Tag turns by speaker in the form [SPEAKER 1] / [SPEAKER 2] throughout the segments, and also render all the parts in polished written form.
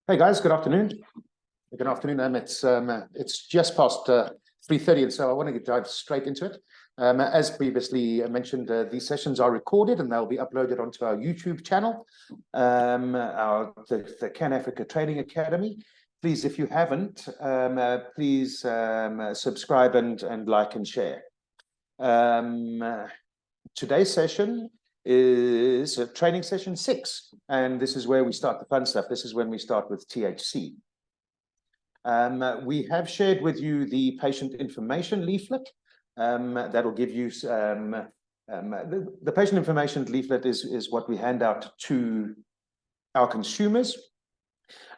[SPEAKER 1] Hey guys, good afternoon. Good afternoon. It's just past 3:30, and so I want to dive straight into it. As previously mentioned, these sessions are recorded and they'll be uploaded onto our YouTube channel, the Cannafrica Training Academy. Please, if you haven't, please subscribe and like and share. Today's session is training session 6, and this is where we start the fun stuff. This is when we start with THC. We have shared with you the patient information leaflet. That'll give you the patient information leaflet is what we hand out to our consumers.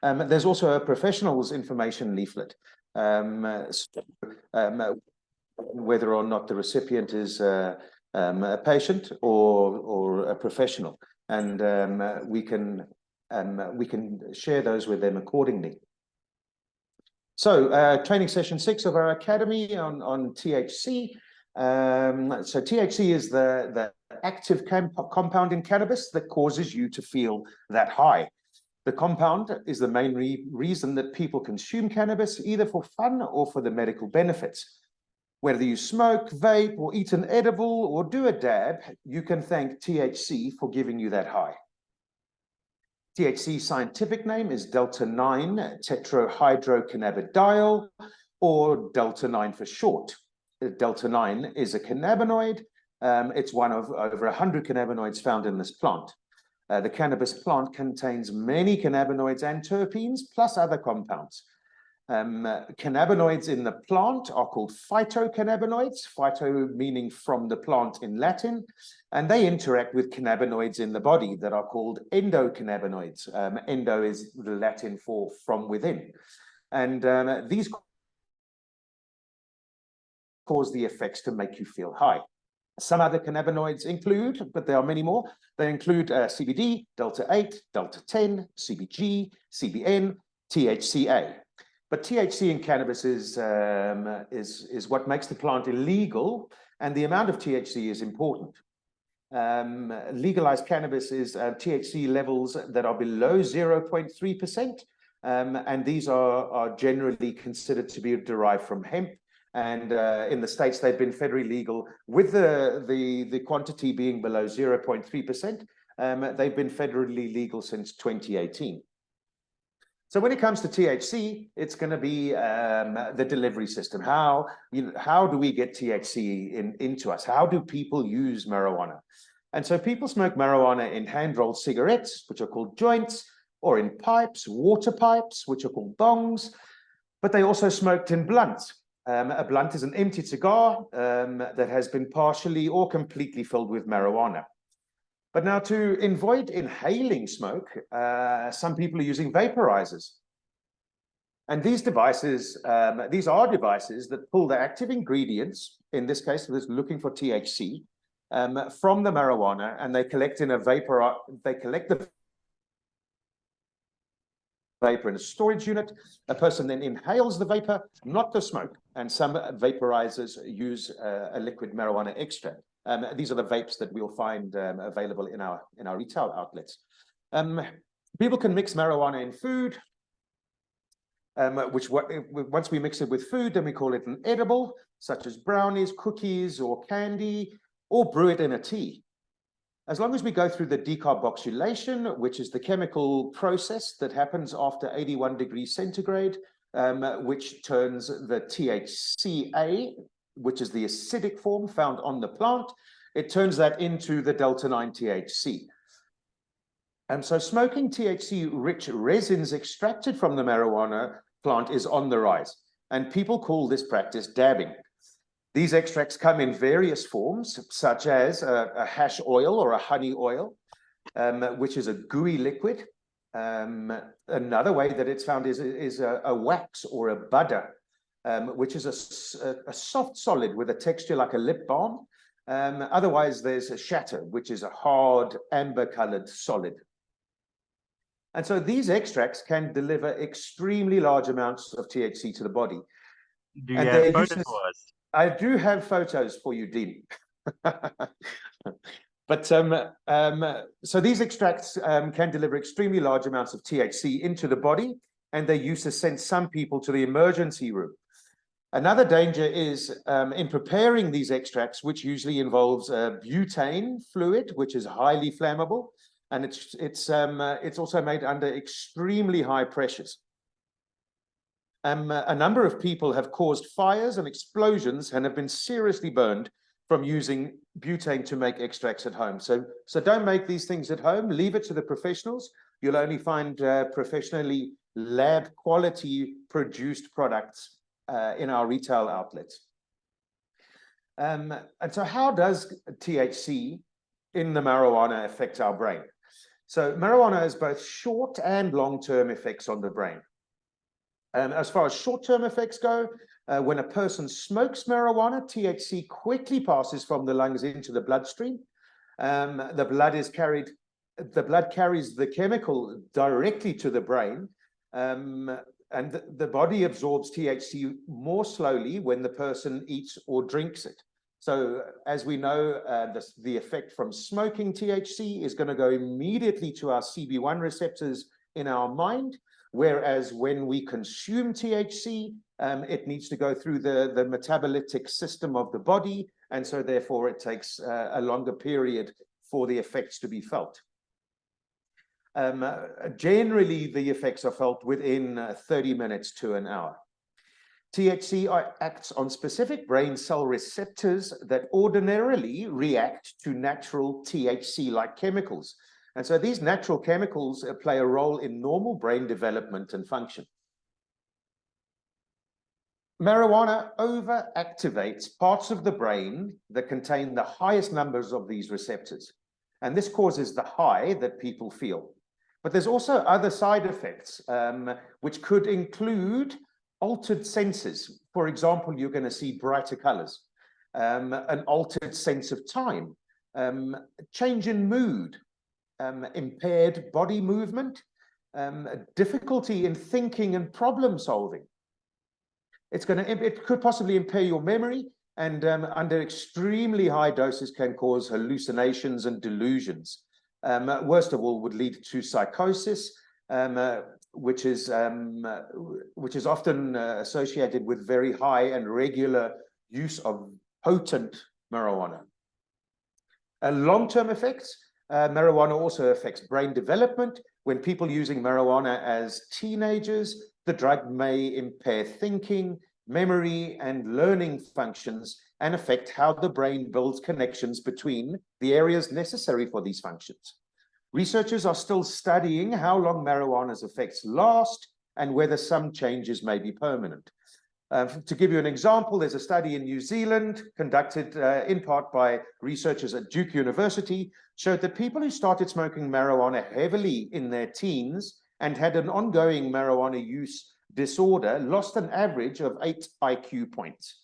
[SPEAKER 1] There's also a professionals information leaflet, whether or not the recipient is a patient or a professional, and we can share those with them accordingly. So training session 6 of our academy on THC. So THC is the active compound in cannabis that causes you to feel that high. The compound is the main reason that people consume cannabis, either for fun or for the medical benefits. Whether you smoke, vape, or eat an edible, or do a dab, you can thank THC for giving you that high. THC's scientific name is delta-9 tetrahydrocannabidiol, or delta-9 for short. Delta-9 is a cannabinoid. It's one of over 100 cannabinoids found in this plant. The cannabis plant contains many cannabinoids and terpenes, plus other compounds. Cannabinoids in the plant are called phytocannabinoids, phyto meaning from the plant in Latin, and they interact with cannabinoids in the body that are called endocannabinoids. Endo is the Latin for from within. And these cause the effects to make you feel high. Some other cannabinoids include, but there are many more, they include CBD, delta-8, delta-10, CBG, CBN, THCA. But THC in cannabis is what makes the plant illegal, and the amount of THC is important. Legalized cannabis is THC levels that are below 0.3%, and these are generally considered to be derived from hemp. And in the States, they've been federally legal with the quantity being below 0.3%. They've been federally legal since 2018. So when it comes to THC, it's going to be the delivery system. How do we get THC into us? How do people use marijuana? And so people smoke marijuana in hand-rolled cigarettes, which are called joints, or in pipes, water pipes, which are called bongs, but they also smoked in blunts. A blunt is an empty cigar that has been partially or completely filled with marijuana. But now, to avoid inhaling smoke, some people are using vaporizers. And these devices, these are devices that pull the active ingredients, in this case, this looking for THC, from the marijuana, and they collect in a vapor. They collect the vapor in a storage unit. A person then inhales the vapor, not the smoke. And some vaporizers use a liquid marijuana extract. These are the vapes that we'll find available in our retail outlets. People can mix marijuana in food, once we mix it with food, then we call it an edible, such as brownies, cookies, or candy, or brew it in a tea. As long as we go through the decarboxylation, which is the chemical process that happens after 81 degrees centigrade, which turns the THCA, which is the acidic form found on the plant, it turns that into the delta-9 THC. And so smoking THC-rich resins extracted from the marijuana plant is on the rise, and people call this practice dabbing. These extracts come in various forms, such as a hash oil or a honey oil, which is a gooey liquid. Another way that it's found is a wax or a butter, which is a soft solid with a texture like a lip balm. Otherwise, there's a shatter, which is a hard amber-colored solid. And so these extracts can deliver extremely large amounts of THC to the body.
[SPEAKER 2] Do you have photos for us?
[SPEAKER 1] I do have photos for you, Dean. But so these extracts can deliver extremely large amounts of THC into the body, and their use has sent some people to the emergency room. Another danger is in preparing these extracts, which usually involves butane fluid, which is highly flammable, and it's also made under extremely high pressures. A number of people have caused fires and explosions and have been seriously burned from using butane to make extracts at home. So don't make these things at home. Leave it to the professionals. You'll only find professionally lab quality produced products in our retail outlets. And so how does THC in the marijuana affect our brain? So marijuana has both short and long-term effects on the brain. As far as short-term effects go, when a person smokes marijuana, THC quickly passes from the lungs into the bloodstream. The blood carries the chemical directly to the brain, and the body absorbs THC more slowly when the person eats or drinks it. So as we know, the effect from smoking THC is going to go immediately to our CB1 receptors in our mind, whereas when we consume THC, it needs to go through the metabolitic system of the body, and so therefore it takes a longer period for the effects to be felt. Generally, the effects are felt within 30 minutes to an hour. THC acts on specific brain cell receptors that ordinarily react to natural THC-like chemicals. And so these natural chemicals play a role in normal brain development and function. Marijuana overactivates parts of the brain that contain the highest numbers of these receptors. And this causes the high that people feel. But there's also other side effects, which could include altered senses. For example, you're going to see brighter colors, an altered sense of time, change in mood, impaired body movement, difficulty in thinking and problem solving. It could possibly impair your memory, and under extremely high doses can cause hallucinations and delusions. Worst of all, would lead to psychosis, which is often associated with very high and regular use of potent marijuana. Long-term effects, marijuana also affects brain development. When people using marijuana as teenagers, the drug may impair thinking, memory, and learning functions, and affect how the brain builds connections between the areas necessary for these functions. Researchers are still studying how long marijuana's effects last and whether some changes may be permanent. To give you an example, there's a study in New Zealand conducted in part by researchers at Duke University, showed that people who started smoking marijuana heavily in their teens and had an ongoing marijuana use disorder lost an average of 8 IQ points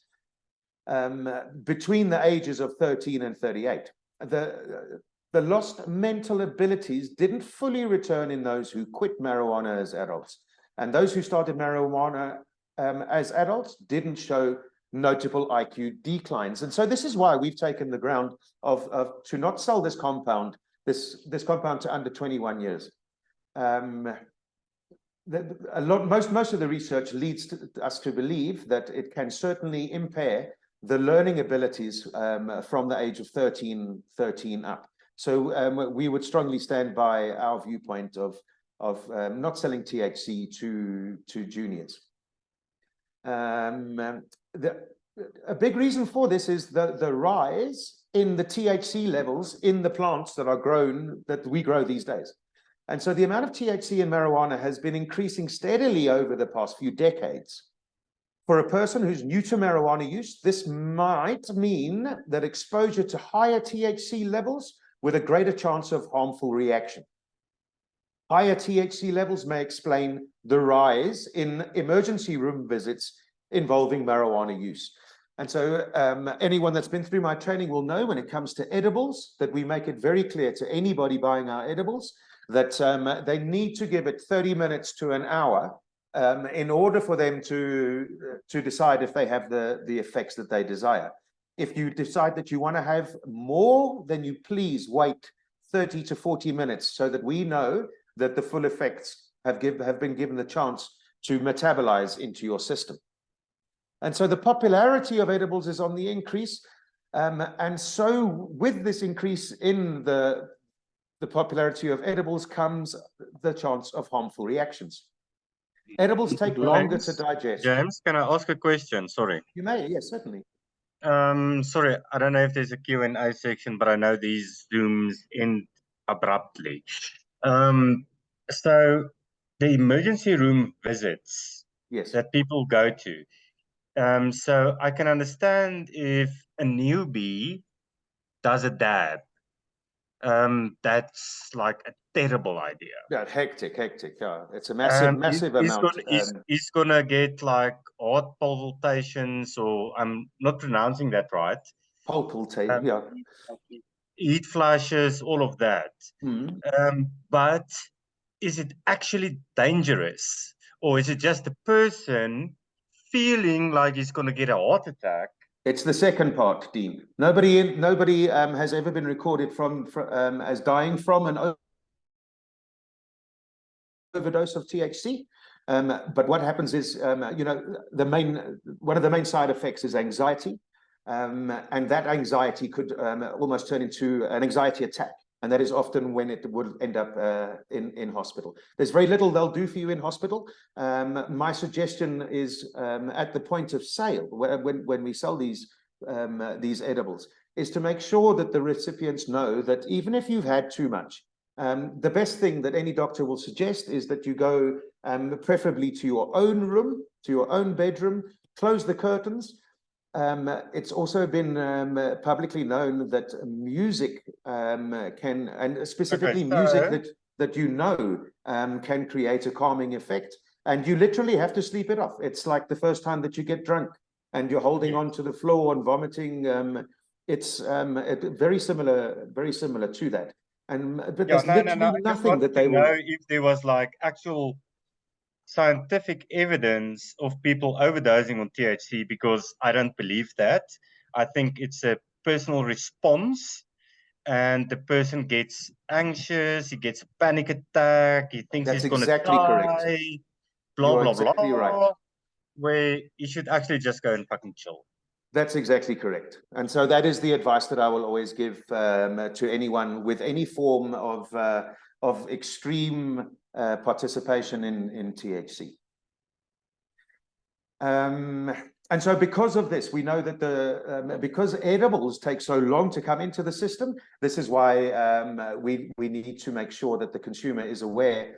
[SPEAKER 1] between the ages of 13 and 38. The lost mental abilities didn't fully return in those who quit marijuana as adults. And those who started marijuana as adults didn't show notable IQ declines. And so this is why we've taken the ground to not sell this compound to under 21 years. Most of the research leads us to believe that it can certainly impair the learning abilities from the age of 13 up. So we would strongly stand by our viewpoint of not selling THC to juniors. A big reason for this is the rise in the THC levels in the plants that we grow these days. And so the amount of THC in marijuana has been increasing steadily over the past few decades. For a person who's new to marijuana use, this might mean that exposure to higher THC levels with a greater chance of harmful reaction. Higher THC levels may explain the rise in emergency room visits involving marijuana use. And so anyone that's been through my training will know when it comes to edibles that we make it very clear to anybody buying our edibles that they need to give it 30 minutes to an hour in order for them to decide if they have the effects that they desire. If you decide that you want to have more, then you please wait 30 to 40 minutes so that we know that the full effects have been given the chance to metabolize into your system. And so the popularity of edibles is on the increase. And so with this increase in the popularity of edibles comes the chance of harmful reactions. Edibles take longer to digest.
[SPEAKER 2] James, can I ask a question? Sorry.
[SPEAKER 1] You may, yes, certainly.
[SPEAKER 2] Sorry, I don't know if there's a Q&A section, but I know these Zooms end abruptly. So the emergency room visits
[SPEAKER 1] Yes.
[SPEAKER 2] that people go to. So I can understand if a newbie does a dab. That's like a terrible idea.
[SPEAKER 1] Yeah, hectic. Yeah, it's a massive amount.
[SPEAKER 2] He's gonna get like heart palpitations, or I'm not pronouncing that right.
[SPEAKER 1] Palpitate, yeah.
[SPEAKER 2] Heat flashes, all of that. But is it actually dangerous, or is it just a person feeling like he's gonna get a heart attack?
[SPEAKER 1] It's the second part, Dean. Nobody has ever been recorded as dying from an overdose of THC. But what happens is, you know, one of the main side effects is anxiety, and that anxiety could almost turn into an anxiety attack, and that is often when it would end up in hospital. There's very little they'll do for you in hospital. My suggestion is at the point of sale, when we sell these edibles, is to make sure that the recipients know that even if you've had too much, the best thing that any doctor will suggest is that you go preferably to your own room, to your own bedroom, close the curtains. It's also been publicly known that music can, and specifically music that you know can create a calming effect, and you literally have to sleep it off. It's like the first time that you get drunk and you're holding on to the floor and vomiting. It's very similar to that. But there's literally nothing that they will know
[SPEAKER 2] if there was like actual scientific evidence of people overdosing on THC, because I don't believe that. I think it's a personal response, and the person gets anxious, he gets a panic attack, he thinks he's going to die,
[SPEAKER 1] correct.
[SPEAKER 2] blah,
[SPEAKER 1] You're
[SPEAKER 2] blah,
[SPEAKER 1] exactly
[SPEAKER 2] blah,
[SPEAKER 1] right.
[SPEAKER 2] where you should actually just go and fucking chill.
[SPEAKER 1] That's exactly correct. And so that is the advice that I will always give to anyone with any form of extreme participation in THC. And so because of this, we know that because edibles take so long to come into the system, this is why we need to make sure that the consumer is aware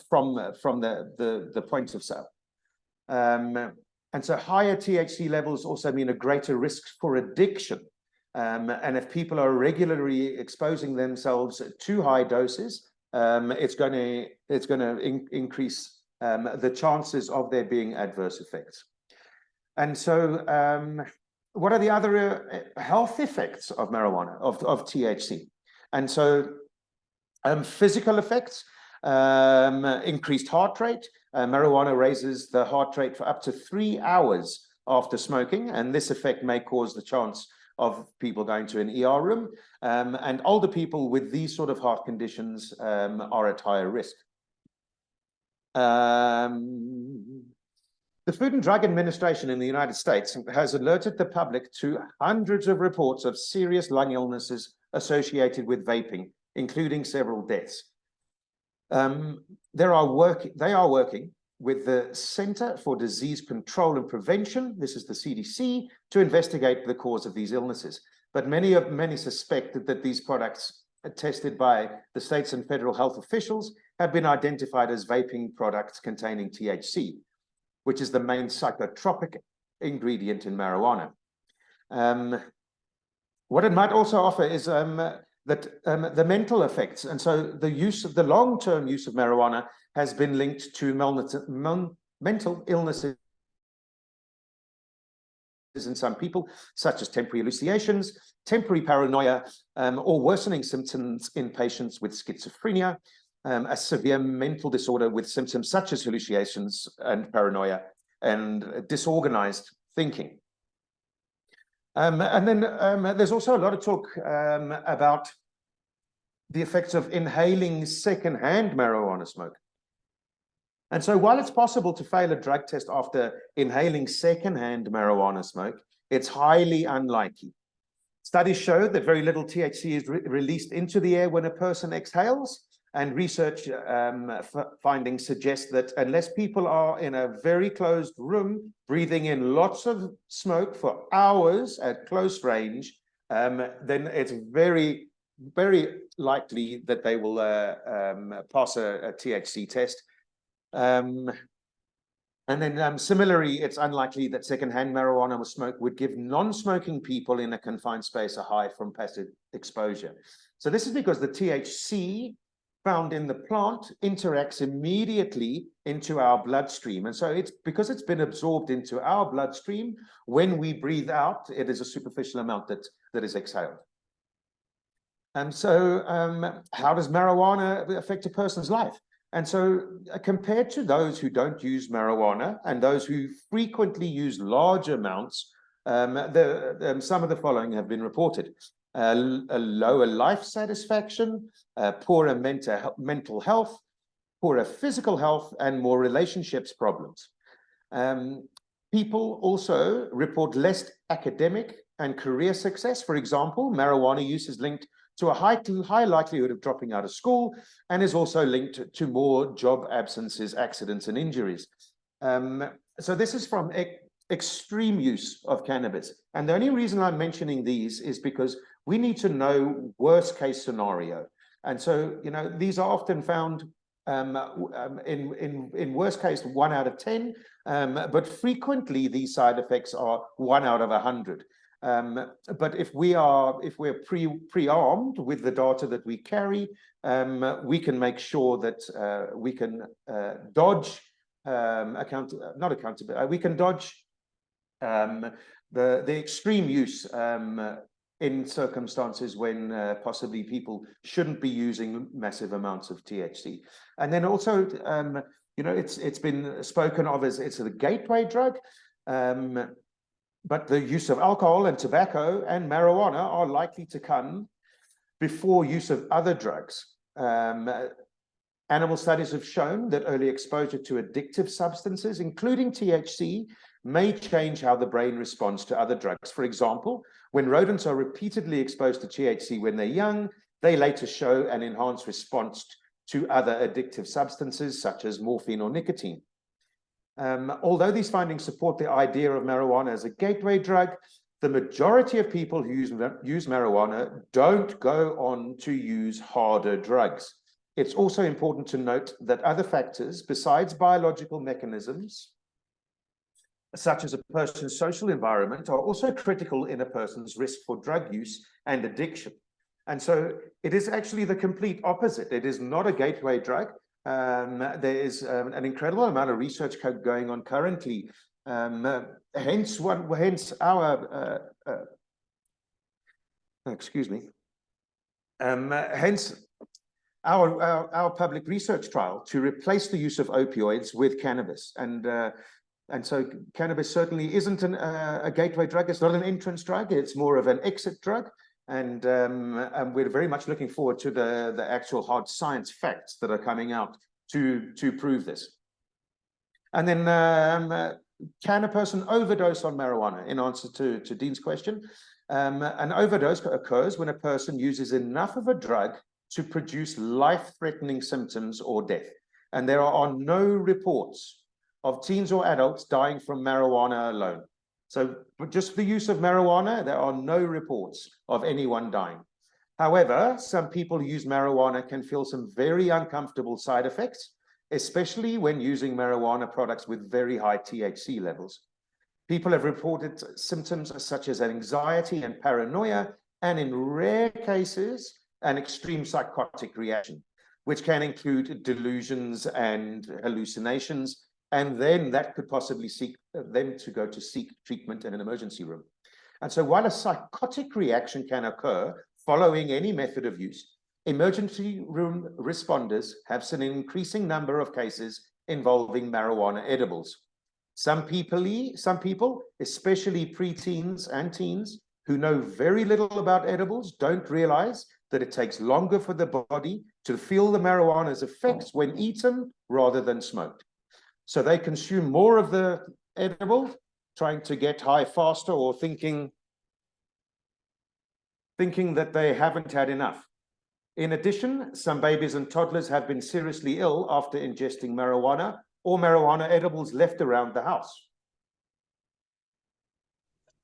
[SPEAKER 1] from the point of sale. And so higher THC levels also mean a greater risk for addiction. And if people are regularly exposing themselves to high doses, it's going to increase the chances of there being adverse effects. And so what are the other health effects of marijuana, of THC? And so physical effects, increased heart rate. Marijuana raises the heart rate for up to 3 hours after smoking, and this effect may cause the chance of people going to an ER room. And older people with these sort of heart conditions are at higher risk. The Food and Drug Administration in the United States has alerted the public to hundreds of reports of serious lung illnesses associated with vaping, including several deaths. They are working with the Center for Disease Control and Prevention, this is the CDC, to investigate the cause of these illnesses. But many suspect that these products tested by the states and federal health officials have been identified as vaping products containing THC, which is the main psychotropic ingredient in marijuana. What it might also offer is that the mental effects, and so the long-term use of marijuana has been linked to mental illnesses in some people, such as temporary hallucinations, temporary paranoia, or worsening symptoms in patients with schizophrenia, a severe mental disorder with symptoms such as hallucinations and paranoia and disorganized thinking. And then there's also a lot of talk about the effects of inhaling secondhand marijuana smoke. And so while it's possible to fail a drug test after inhaling secondhand marijuana smoke, it's highly unlikely. Studies show that very little THC is released into the air when a person exhales, and research findings suggest that unless people are in a very closed room, breathing in lots of smoke for hours at close range, then it's very, very likely that they will pass a THC test. And then similarly, it's unlikely that secondhand marijuana smoke would give non-smoking people in a confined space a high from passive exposure. So this is because the THC found in the plant interacts immediately into our bloodstream. And so it's because it's been absorbed into our bloodstream, when we breathe out, it is a superficial amount that is exhaled. And so how does marijuana affect a person's life? And so compared to those who don't use marijuana and those who frequently use large amounts, some of the following have been reported. A lower life satisfaction, poorer mental health, poorer physical health, and more relationships problems. People also report less academic and career success. For example, marijuana use is linked to a high likelihood of dropping out of school, and is also linked to more job absences, accidents, and injuries. So this is from extreme use of cannabis. And the only reason I'm mentioning these is because we need to know worst case scenario. And so, you know, these are often found in worst case 1 out of 10, but frequently these side effects are 1 out of 100. But if we're pre-armed with the data that we carry, we can make sure that we can dodge we can dodge the extreme use in circumstances when possibly people shouldn't be using massive amounts of THC. And then also, you know, it's been spoken of as it's a gateway drug. But the use of alcohol and tobacco and marijuana are likely to come before use of other drugs. Animal studies have shown that early exposure to addictive substances, including THC, may change how the brain responds to other drugs. For example, when rodents are repeatedly exposed to THC when they're young, they later show an enhanced response to other addictive substances, such as morphine or nicotine. Although these findings support the idea of marijuana as a gateway drug, the majority of people who use marijuana don't go on to use harder drugs. It's also important to note that other factors besides biological mechanisms, such as a person's social environment, are also critical in a person's risk for drug use and addiction. And so it is actually the complete opposite. It is not a gateway drug. There is an incredible amount of research going on currently. Hence our excuse me. Hence our public research trial to replace the use of opioids with cannabis. And so cannabis certainly isn't a gateway drug. It's not an entrance drug. It's more of an exit drug. And we're very much looking forward to the actual hard science facts that are coming out to prove this. And then can a person overdose on marijuana? In answer to Dean's question, an overdose occurs when a person uses enough of a drug to produce life-threatening symptoms or death. And there are no reports of teens or adults dying from marijuana alone. So just the use of marijuana, there are no reports of anyone dying. However, some people who use marijuana can feel some very uncomfortable side effects, especially when using marijuana products with very high THC levels. People have reported symptoms such as anxiety and paranoia, and in rare cases, an extreme psychotic reaction, which can include delusions and hallucinations. And then that could possibly seek them to go to seek treatment in an emergency room. And so while a psychotic reaction can occur following any method of use, emergency room responders have seen an increasing number of cases involving marijuana edibles. Some people, especially preteens and teens, who know very little about edibles don't realize that it takes longer for the body to feel the marijuana's effects when eaten rather than smoked. So they consume more of the edible, trying to get high faster, or thinking that they haven't had enough. In addition, some babies and toddlers have been seriously ill after ingesting marijuana or marijuana edibles left around the house.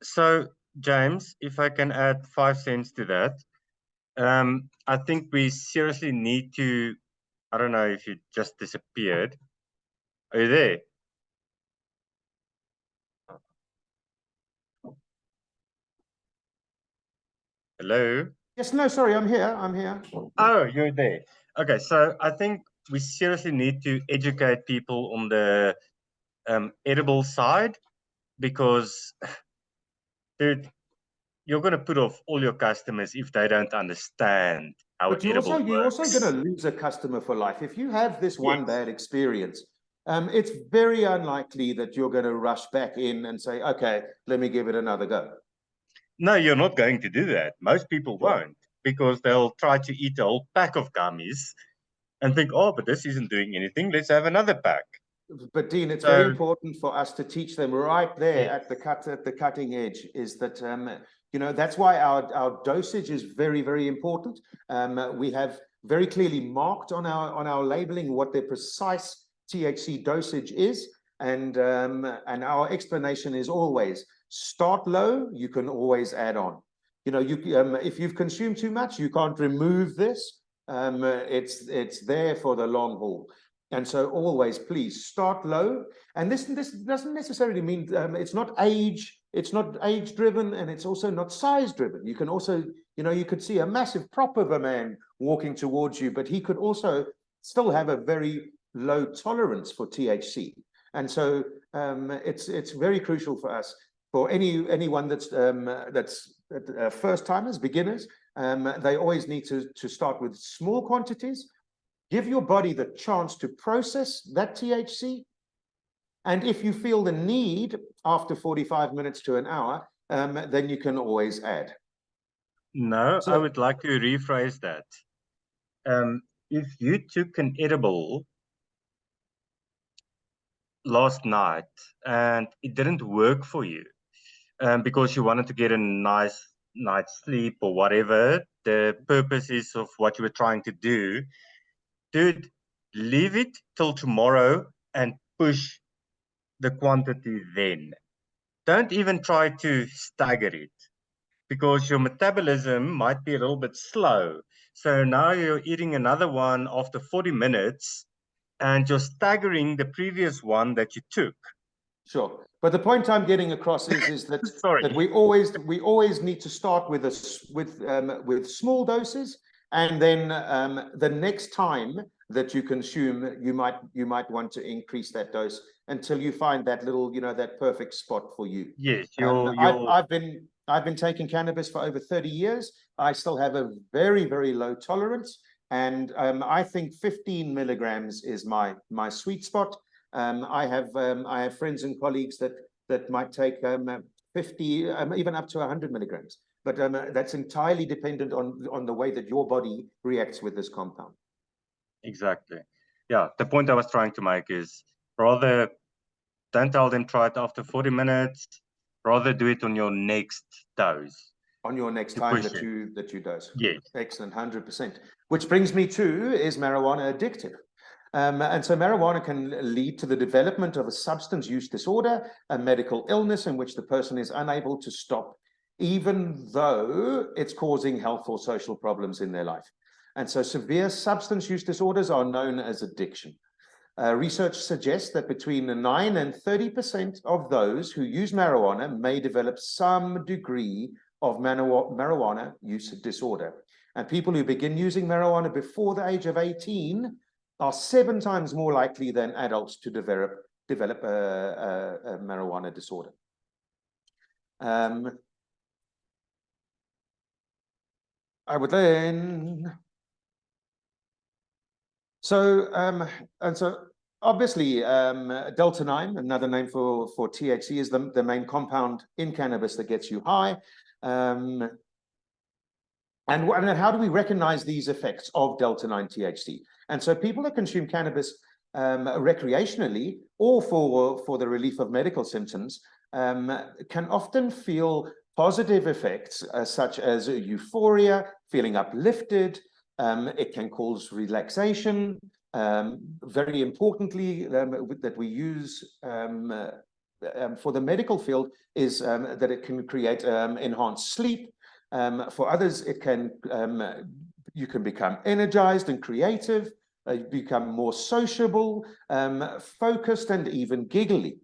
[SPEAKER 2] So, James, if I can add 5 cents to that, I think we seriously need to, I don't know if you just disappeared. Are you there? Hello?
[SPEAKER 1] Yes, no, sorry, I'm here.
[SPEAKER 2] Oh, you're there. Okay, so I think we seriously need to educate people on the edible side, because, dude, you're going to put off all your customers if they don't understand how
[SPEAKER 1] But
[SPEAKER 2] edible works.
[SPEAKER 1] you're also going to lose a customer for life. If you have this one
[SPEAKER 2] Yes.
[SPEAKER 1] bad experience, it's very unlikely that you're going to rush back in and say, okay, let me give it another go.
[SPEAKER 2] No, you're not going to do that. Most people won't, because they'll try to eat a whole pack of gummies and think, oh, but this isn't doing anything. Let's have another pack.
[SPEAKER 1] But Dean, it's very important for us to teach them right there
[SPEAKER 2] Yes.
[SPEAKER 1] at the cutting edge, is that you know, that's why our dosage is very, very important. We have very clearly marked on our labeling what their precise THC dosage is, and our explanation is always start low. You can always add on. You know, if you've consumed too much, you can't remove this. It's there for the long haul. And so always, please start low. And this doesn't necessarily mean it's not age driven, and it's also not size driven. You can also, you know, you could see a massive prop of a man walking towards you, but he could also still have a very low tolerance for THC. And so it's very crucial for us, for anyone that's first timers, beginners. They always need to start with small quantities. Give your body the chance to process that THC. And if you feel the need after 45 minutes to an hour, then you can always add.
[SPEAKER 2] No, I would like to rephrase that. If you took an edible last night and it didn't work for you, because you wanted to get a nice night's sleep or whatever the purpose is of what you were trying to do, dude, leave it till tomorrow and push the quantity then. Don't even try to stagger it, because your metabolism might be a little bit slow. So now you're eating another one after 40 minutes and you're staggering the previous one that you took.
[SPEAKER 1] Sure. But the point I'm getting across is that, that we always need to start with small doses, and then the next time that you consume, you might want to increase that dose until you find that little, you know, that perfect spot for you.
[SPEAKER 2] Yes,
[SPEAKER 1] I've been taking cannabis for over 30 years. I still have a very, very low tolerance, and I think 15 milligrams is my sweet spot. I have friends and colleagues that might take 50, even up to 100 milligrams. But that's entirely dependent on the way that your body reacts with this compound.
[SPEAKER 2] Exactly. Yeah, the point I was trying to make is, rather don't tell them try it after 40 minutes, rather do it on your next dose.
[SPEAKER 1] On your next time that you dose.
[SPEAKER 2] Yes.
[SPEAKER 1] Excellent, 100%. Which brings me to, is marijuana addictive? And so marijuana can lead to the development of a substance use disorder, a medical illness in which the person is unable to stop, even though it's causing health or social problems in their life. And so severe substance use disorders are known as addiction. Research suggests that between 9 and 30% of those who use marijuana may develop some degree of marijuana use disorder. And people who begin using marijuana before the age of 18 are 7 times more likely than adults to develop a marijuana disorder. I would then... So obviously, Delta-9, another name for THC, is the main compound in cannabis that gets you high. And how do we recognize these effects of delta-9 THC? And so people that consume cannabis recreationally or for the relief of medical symptoms can often feel positive effects such as euphoria, feeling uplifted. It can cause relaxation. Very importantly, that we use for the medical field is that it can create enhanced sleep. For others, it can you can become energized and creative, become more sociable, focused, and even giggly.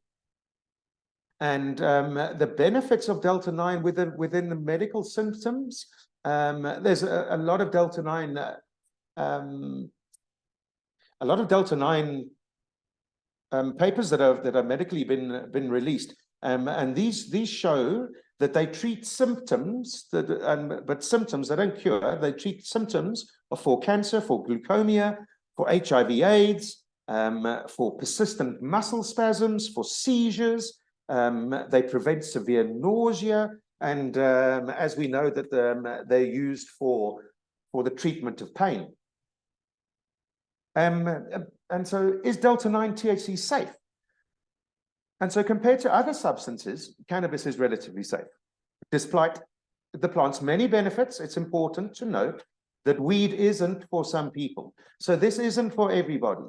[SPEAKER 1] And the benefits of delta-9 within the medical symptoms, there's a lot of delta-9 papers that have medically been released, and these show that they treat symptoms but symptoms they don't cure. They treat symptoms for cancer, for glaucoma, for HIV/AIDS, for persistent muscle spasms, for seizures. They prevent severe nausea, and as we know that they're used for the treatment of pain. And so is delta-9 THC safe? And so compared to other substances, cannabis is relatively safe. Despite the plant's many benefits, it's important to note that weed isn't for some people. So this isn't for everybody,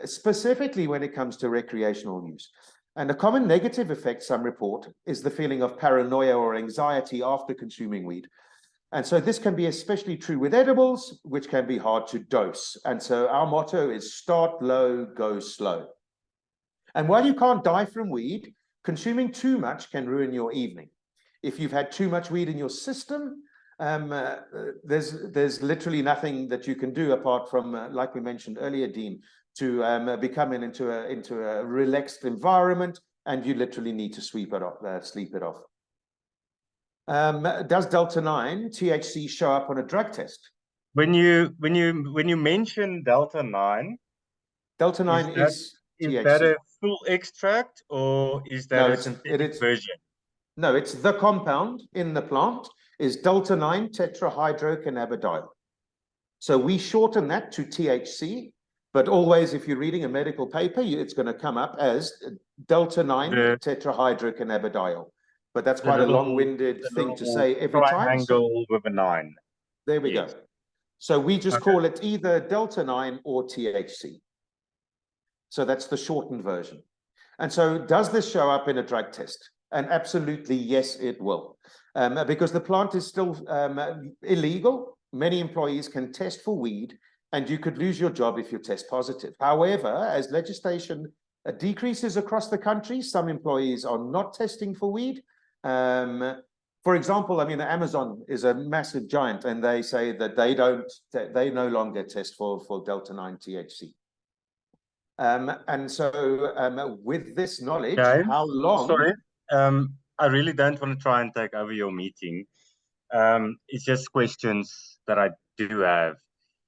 [SPEAKER 1] specifically when it comes to recreational use. And a common negative effect, some report, is the feeling of paranoia or anxiety after consuming weed. And so this can be especially true with edibles, which can be hard to dose. And so our motto is start low, go slow. And while you can't die from weed, consuming too much can ruin your evening. If you've had too much weed in your system, there's literally nothing that you can do apart from, like we mentioned earlier, Dean, to become into a relaxed environment, and you literally need to sleep it off. Does delta-9 THC show up on a drug test?
[SPEAKER 2] When you mention delta-9
[SPEAKER 1] is
[SPEAKER 2] is
[SPEAKER 1] THC.
[SPEAKER 2] that a full extract or is that a synthetic version?
[SPEAKER 1] No, it's the compound in the plant is delta-9 tetrahydrocannabidiol. So we shorten that to THC, but always if you're reading a medical paper, it's going to come up as delta-9 tetrahydrocannabidiol. But that's quite a long-winded thing to say every time.
[SPEAKER 2] Triangle with a 9.
[SPEAKER 1] There we go. So we just call it either delta-9 or THC. So that's the shortened version. And so does this show up in a drug test? And absolutely, yes, it will. Because the plant is still illegal. Many employees can test for weed, and you could lose your job if you test positive. However, as legislation decreases across the country, some employees are not testing for weed. For example, I mean, Amazon is a massive giant, and they say that they no longer test for delta-9 THC. And so with this knowledge,
[SPEAKER 2] James,
[SPEAKER 1] how long?
[SPEAKER 2] Sorry, I really don't want to try and take over your meeting. It's just questions that I do have.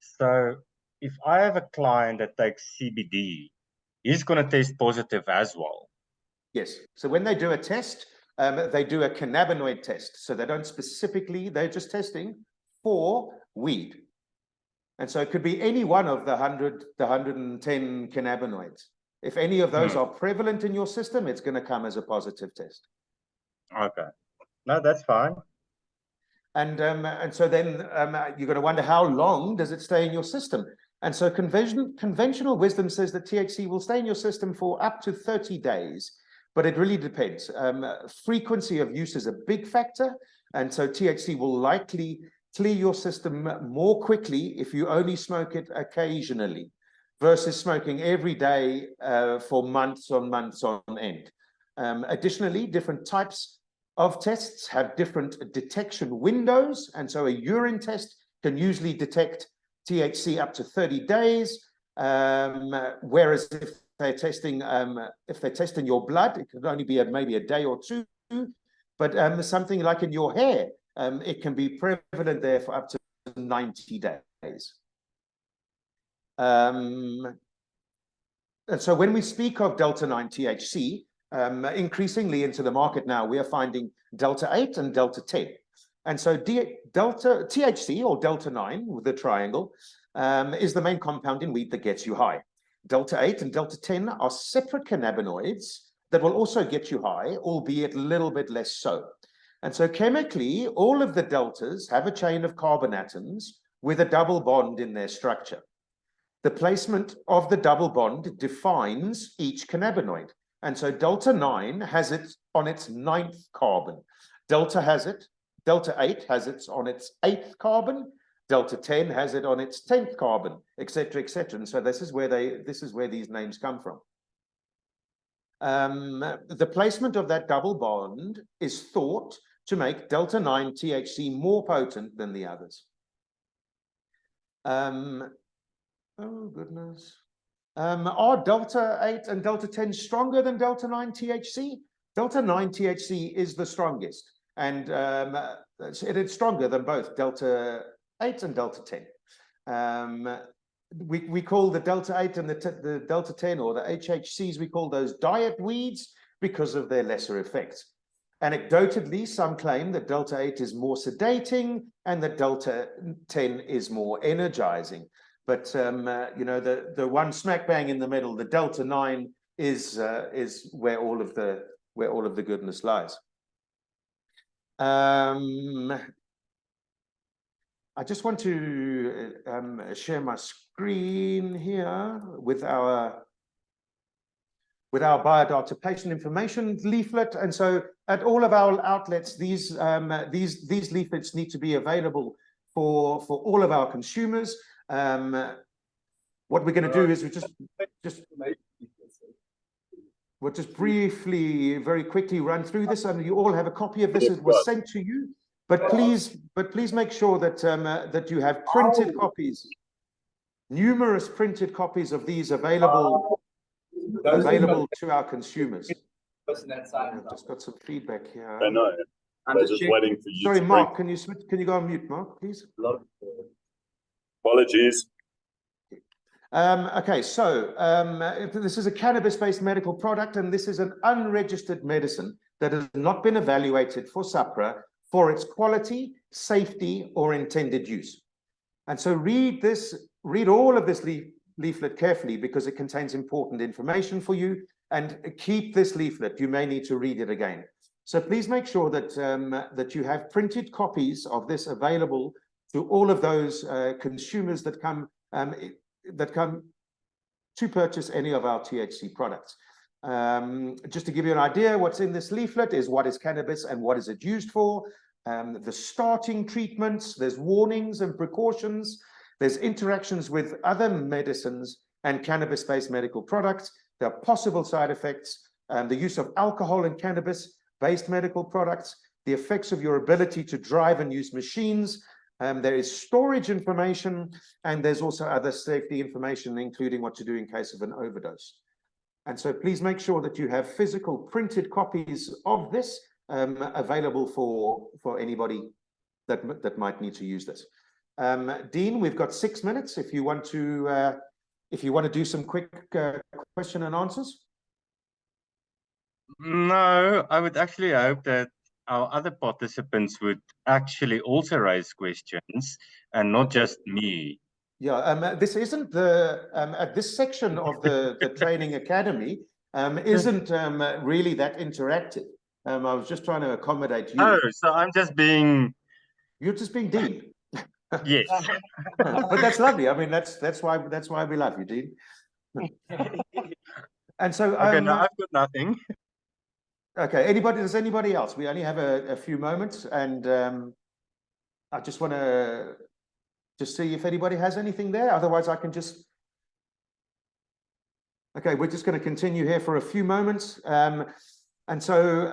[SPEAKER 2] So if I have a client that takes CBD, he's going to test positive as well.
[SPEAKER 1] Yes. So when they do a test, they do a cannabinoid test. So they don't specifically, they're just testing for weed. And so it could be any one of the 110 cannabinoids. If any of those are prevalent in your system, it's going to come as a positive test.
[SPEAKER 2] Okay. No, that's fine.
[SPEAKER 1] And so then you're going to wonder, how long does it stay in your system? And so conventional wisdom says that THC will stay in your system for up to 30 days, but it really depends. Frequency of use is a big factor, and so THC will likely clear your system more quickly if you only smoke it occasionally versus smoking every day for months on end. Additionally, different types of tests have different detection windows, and so a urine test can usually detect THC up to 30 days, whereas if they're testing your blood, it could only be maybe a day or two. But something like in your hair, it can be prevalent there for up to 90 days. And so when we speak of delta-9 THC, increasingly into the market now, we are finding Delta 8 and Delta 10. And so THC, or Delta 9, with the triangle, is the main compound in weed that gets you high. Delta 8 and Delta 10 are separate cannabinoids that will also get you high, albeit a little bit less so. And so chemically, all of the deltas have a chain of carbon atoms with a double bond in their structure. The placement of the double bond defines each cannabinoid. And so Delta 9 has it on its 9th carbon. Delta 8 has it on its 8th carbon. Delta 10 has it on its 10th carbon, etc., etc. And so this is where these names come from. The placement of that double bond is thought to make Delta 9 THC more potent than the others. Oh, goodness. Are Delta 8 and Delta 10 stronger than Delta 9 THC? Delta 9 THC is the strongest, and it's stronger than both Delta 8 and Delta 10. We call the Delta 8 and the Delta 10, or the HHCs, we call those diet weeds because of their lesser effects. Anecdotally, some claim that Delta 8 is more sedating and that Delta 10 is more energizing. But you know, the one smack bang in the middle, the Delta 9, is where all of the goodness lies. I just want to share my screen here with our biodata patient information leaflet. And so at all of our outlets, these leaflets need to be available for all of our consumers. What we're going to do is we'll just briefly, very quickly run through this, and you all have a copy of this. It was sent to you, but please make sure that that you have printed copies, numerous printed copies of these available to our consumers. I've just got some feedback here.
[SPEAKER 3] I know. I'm just waiting for you.
[SPEAKER 1] Sorry, Mark, can you go on mute, Mark, please?
[SPEAKER 3] Apologies.
[SPEAKER 1] Okay, so this is a cannabis-based medical product, and this is an unregistered medicine that has not been evaluated for SAPRA for its quality, safety, or intended use. And so read all of this leaflet carefully, because it contains important information for you, and keep this leaflet. You may need to read it again. So please make sure that that you have printed copies of this available to all of those consumers that come to purchase any of our THC products. Just to give you an idea, what's in this leaflet is what is cannabis and what is it used for, the starting treatments, there's warnings and precautions, there's interactions with other medicines and cannabis-based medical products, there are possible side effects, the use of alcohol and cannabis-based medical products, the effects of your ability to drive and use machines. There is storage information, and there's also other safety information, including what to do in case of an overdose. And so please make sure that you have physical printed copies of this available for anybody that might need to use this. Dean, we've got 6 minutes if you want to do some quick question and answers.
[SPEAKER 2] No, I would actually hope that our other participants would actually also raise questions and not just me.
[SPEAKER 1] Yeah, this isn't the this section of the Training Academy isn't really that interactive. I was just trying to accommodate you.
[SPEAKER 2] Oh, so I'm just being...
[SPEAKER 1] You're just being Dean.
[SPEAKER 2] Yes.
[SPEAKER 1] But that's lovely. I mean, that's why we love you, Dean. And so
[SPEAKER 2] okay, no, I've got nothing.
[SPEAKER 1] Okay, does anybody else? We only have a few moments, and I just want to just see if anybody has anything there. Otherwise, I can just... Okay, we're just going to continue here for a few moments. And so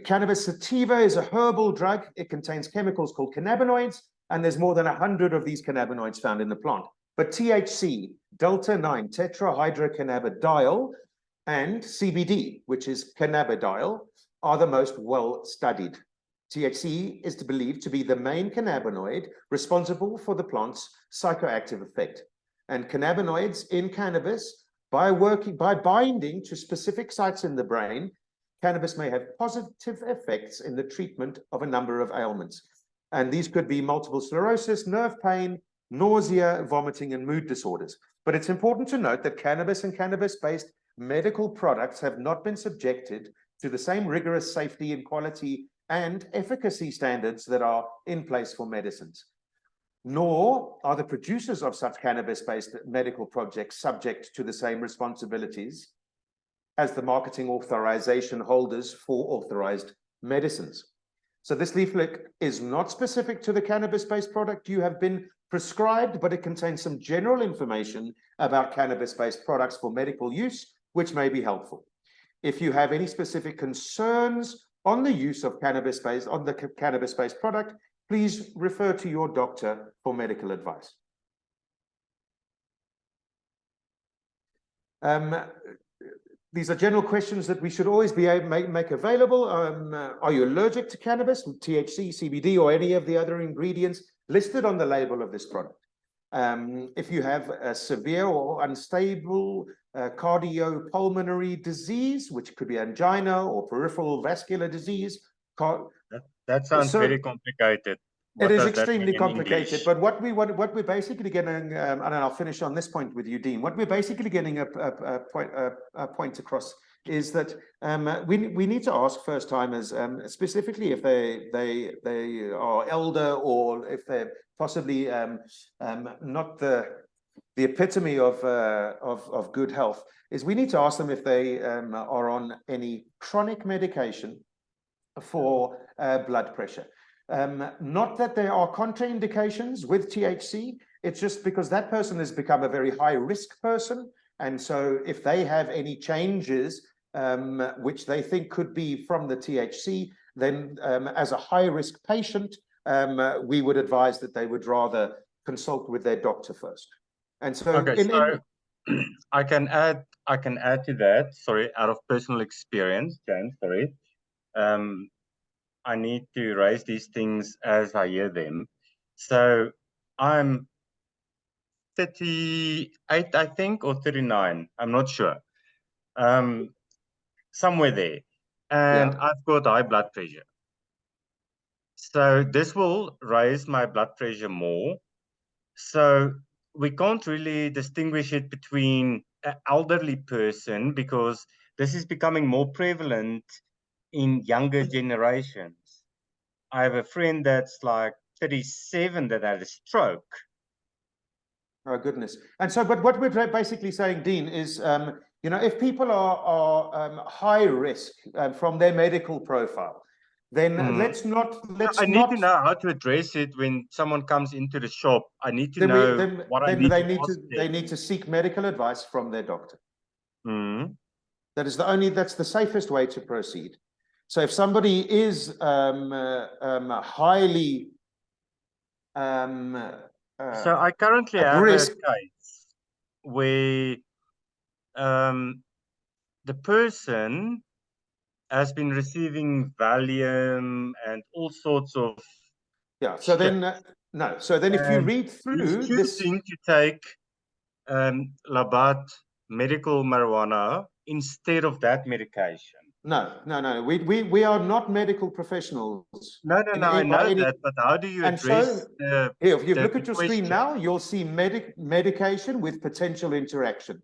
[SPEAKER 1] cannabis sativa is a herbal drug. It contains chemicals called cannabinoids, and there's more than 100 of these cannabinoids found in the plant. But THC, Delta 9 tetrahydrocannabidiol, and CBD, which is cannabidiol, are the most well studied. THC is believed to be the main cannabinoid responsible for the plant's psychoactive effect. And cannabinoids in cannabis By binding to specific sites in the brain, cannabis may have positive effects in the treatment of a number of ailments. And these could be multiple sclerosis, nerve pain, nausea, vomiting, and mood disorders. But it's important to note that cannabis and cannabis-based medical products have not been subjected to the same rigorous safety and quality and efficacy standards that are in place for medicines. Nor are the producers of such cannabis-based medical projects subject to the same responsibilities as the marketing authorization holders for authorized medicines. So this leaflet is not specific to the cannabis-based product you have been prescribed, but it contains some general information about cannabis-based products for medical use, which may be helpful. If you have any specific concerns on the use of cannabis-based product, please refer to your doctor for medical advice. These are general questions that we should always be able to make available. Are you allergic to cannabis, THC, CBD, or any of the other ingredients listed on the label of this product? If you have a severe or unstable cardiopulmonary disease, which could be angina or peripheral vascular disease.
[SPEAKER 2] That sounds very complicated.
[SPEAKER 1] It is extremely complicated, but what we're basically getting, and I'll finish on this point with you, Dean. What we're basically getting a point across is that we need to ask first timers, specifically if they are elder or if they're possibly not the epitome of good health. Is we need to ask them if they are on any chronic medication for blood pressure. Not that there are contraindications with THC, it's just because that person has become a very high risk person. And so if they have any changes, which they think could be from the THC, then as a high risk patient, we would advise that they would rather consult with their doctor first. And so,
[SPEAKER 2] okay, I can add to that, sorry, out of personal experience, James, sorry. I need to raise these things as I hear them. So I'm 38, I think, or 39. I'm not sure. Somewhere there. And yeah. I've got high blood pressure. So this will raise my blood pressure more. So we can't really distinguish it between an elderly person because this is becoming more prevalent in younger generations. I have a friend that's like 37 that had a stroke.
[SPEAKER 1] Oh, goodness. And so, but what we're basically saying, Dean, is, you know, if people are high risk from their medical profile, then let's not...
[SPEAKER 2] I need to know how to address it when someone comes into the shop. I need to know what I need to ask them.
[SPEAKER 1] They need to seek medical advice from their doctor. That's the safest way to proceed. So if somebody is highly...
[SPEAKER 2] so I currently have a case where the person has been receiving Valium and all sorts of...
[SPEAKER 1] Yeah, so then, no. So then if you read through
[SPEAKER 2] he's choosing to take Labat medical marijuana instead of that medication.
[SPEAKER 1] No. We are not medical professionals.
[SPEAKER 2] No, I know that, but how do you address
[SPEAKER 1] here, if you look at your screen now, you'll see medication with potential interaction.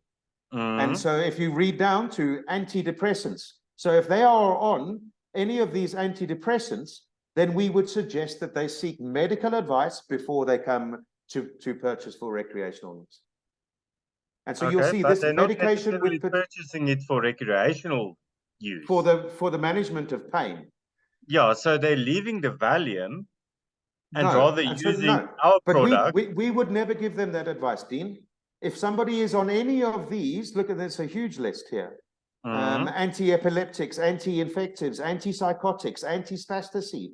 [SPEAKER 1] And so if you read down to antidepressants, so if they are on any of these antidepressants, then we would suggest that they seek medical advice before they come to purchase for recreational use. And so you'll see this medication with
[SPEAKER 2] purchasing it for recreational use.
[SPEAKER 1] For the management of pain.
[SPEAKER 2] Yeah, so they're leaving the Valium and rather using our product.
[SPEAKER 1] But we would never give them that advice, Dean. If somebody is on any of these, look at this, a huge list here. Anti-epileptics, anti-infectives, antipsychotics, antispasticity,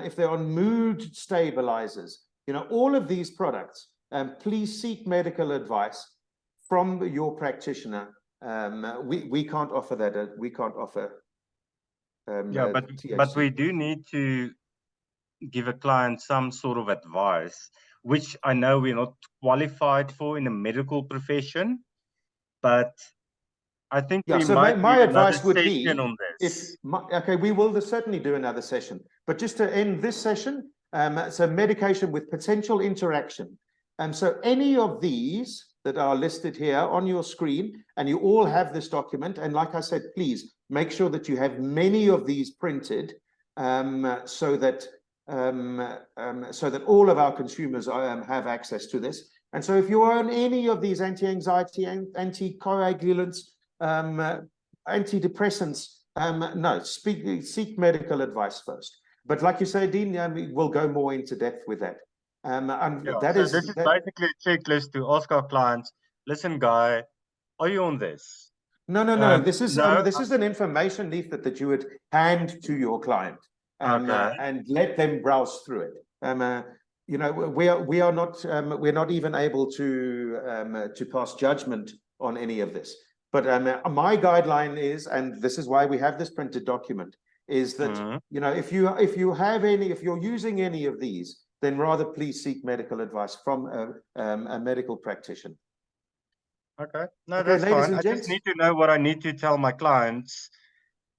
[SPEAKER 1] if they're on mood stabilizers, you know, all of these products, please seek medical advice from your practitioner. We can't offer that. We can't offer.
[SPEAKER 2] But we do need to give a client some sort of advice, which I know we're not qualified for in the medical profession. but I think
[SPEAKER 1] Yeah,
[SPEAKER 2] we
[SPEAKER 1] so
[SPEAKER 2] might
[SPEAKER 1] my
[SPEAKER 2] need
[SPEAKER 1] advice
[SPEAKER 2] another
[SPEAKER 1] would
[SPEAKER 2] session
[SPEAKER 1] be,
[SPEAKER 2] on this.
[SPEAKER 1] okay, we will certainly do another session, but just to end this session, so medication with potential interaction. So any of these that are listed here on your screen, and you all have this document, and like I said, please make sure that you have many of these printed, so that all of our consumers have access to this. And so if you're on any of these anti-anxiety, anticoagulants, antidepressants, no, seek medical advice first. But like you say, Dean, we'll go more into depth with that.
[SPEAKER 2] This is basically a checklist to ask our clients, listen, guy, are you on this?
[SPEAKER 1] No. This is an information leaflet that you would hand to your client, and let them browse through it. You know, we are not we're not even able to pass judgment on any of this. But my guideline is, and this is why we have this printed document, is that you know, if you're using any of these, then rather please seek medical advice from a medical practitioner.
[SPEAKER 2] Okay, no, that's fine. I just need to know what I need to tell my clients,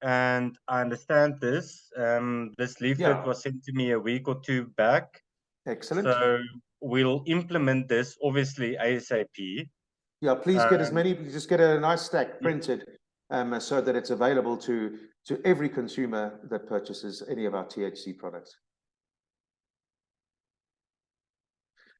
[SPEAKER 2] and I understand this. This leaflet was sent to me a week or two back.
[SPEAKER 1] Excellent.
[SPEAKER 2] So we'll implement this obviously ASAP.
[SPEAKER 1] Yeah, please get as many. Just get a nice stack printed, so that it's available to every consumer that purchases any of our THC products.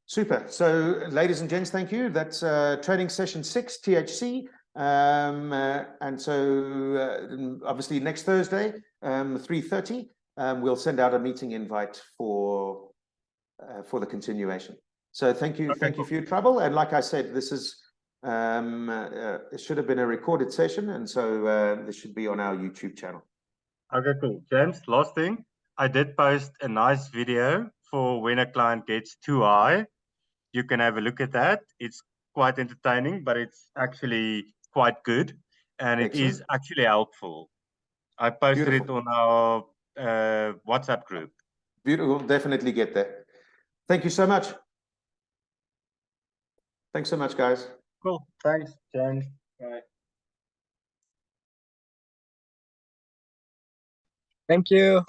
[SPEAKER 1] Super. So, ladies and gents, thank you. That's training session 6, THC. And so, obviously, next Thursday, 3:30, we'll send out a meeting invite for the continuation. So, thank you for your trouble. And like I said, this is it should have been a recorded session, and so this should be on our YouTube channel.
[SPEAKER 2] Okay, cool. James, last thing, I did post a nice video for when a client gets too high. You can have a look at that. It's quite entertaining, but it's actually quite good, and it is actually helpful. I posted it on our WhatsApp group.
[SPEAKER 1] Beautiful. Definitely get there. Thank you so much. Thanks so much, guys.
[SPEAKER 2] Cool. Thanks, James. Bye.
[SPEAKER 4] Thank you.